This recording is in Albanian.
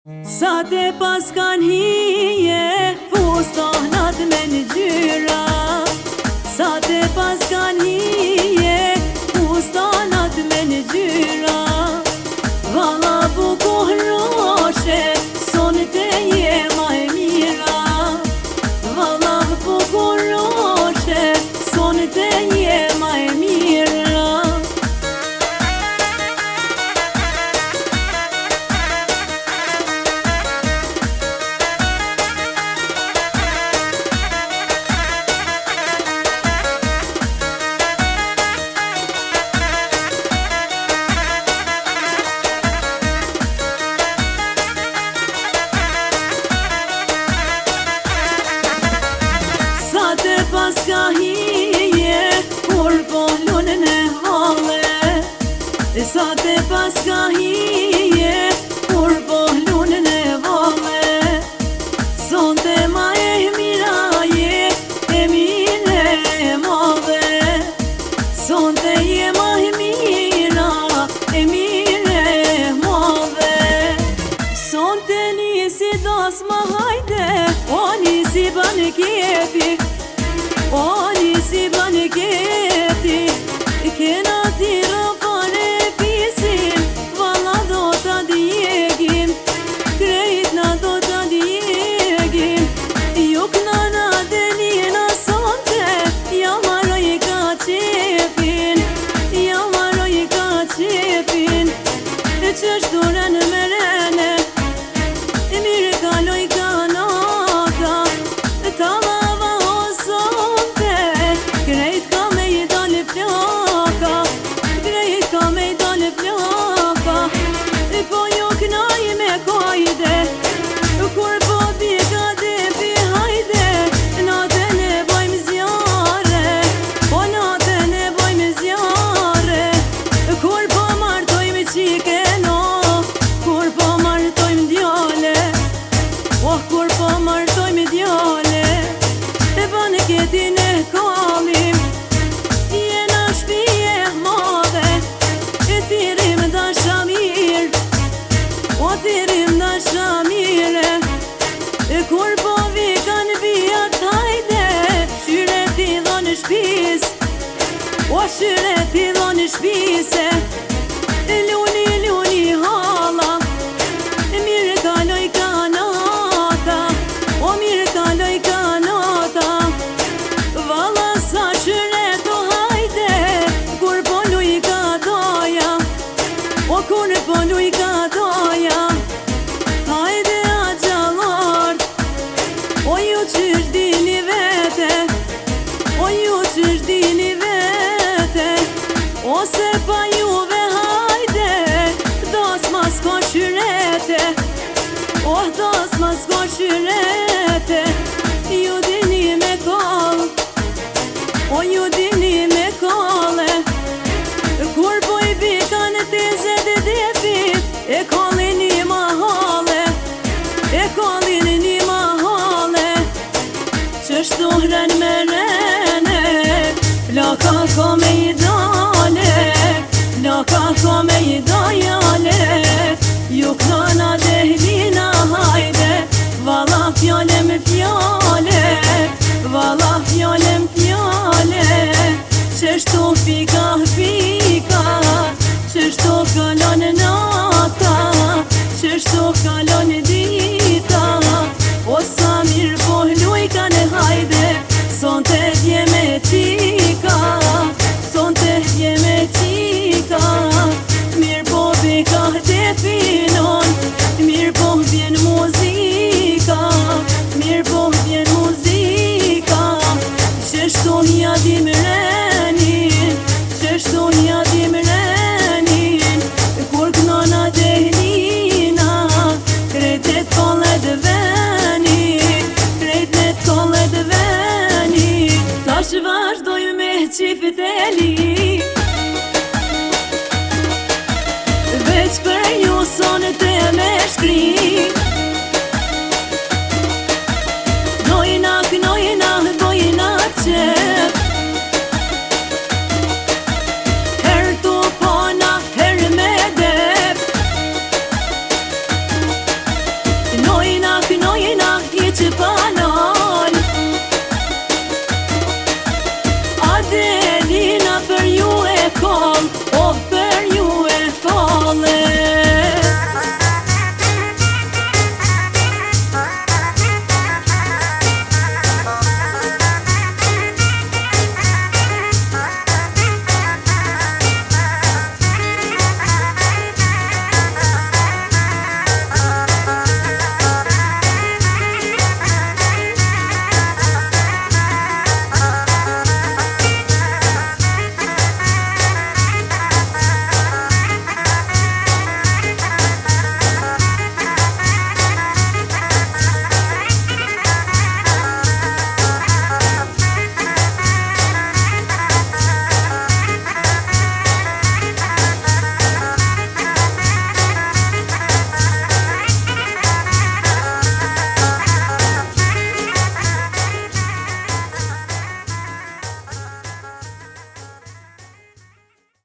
Sa te pas kan hije, fustanat me një gjyra. Sa te pas kan hije, fustanat me një gjyra. Valla bukuroshe, sonë te je ma e mira. Valla bukuroshe, sonë te je ma e mira. Sa te pas ka hije, kur po lunën e hale. Sa te pas ka hije, kur po lunën e hale. Sonte ma e mira je, e mire e madhe. Sonte je ma e mira, e mire e madhe. Sonte nisi das ma hajde, o nisi banë kjeti. O nisi banë kjeti, kena thira fare fisin. Valla do ta djegim, krejt na do ta djegim. Juk na delina sonte, ja maroj ka qefin. Ja maroj ka qefin, qështuren me rene. Mire kaloj ka nata, ta lava o sonte. Krejt ka me i dali flaka, krejt ka me i dali flaka. Po ju knaj me kajde, kur po bika depi hajde. Natën e bojmë zjare, po natën e bojmë zjare. Kur po martojmë qike no, kur po martojmë djale. Oh, kur po martojmë djale, e banë kjetin e kalim. Jena shpije madhe, e thirim da shamir. O thirim da shamire, e kur po vikan vijat hajde. Shyre ti dhonë shpis, o shyre ti dhonë shpise. Luni, luni hala, mire kaloj ka nata. O mire kaloj ka nata. Valla sa shyre to hajde, kur po luj ka doja. O kur po luj ka doja. Hajde a gjallart, o ju qysh dini vete. O ju qysh dini vete, ose pa juve hajde. Das ma s'ka shyrete, oh das ma s'ka shyrete. Ju dini me kall, o ju dini me kalle. Kur po i bikan tezet e defit, e kallin i mahale. E kallin i mahale, qështu hren me rene. Plaka ka me i dale, plaka ka me i dajale. Ju knana dehlina hajde, valla fjallem fjale. Valla fjallem fjale, qështu pika pika. Qështu kalon nata, qështu kalon dita.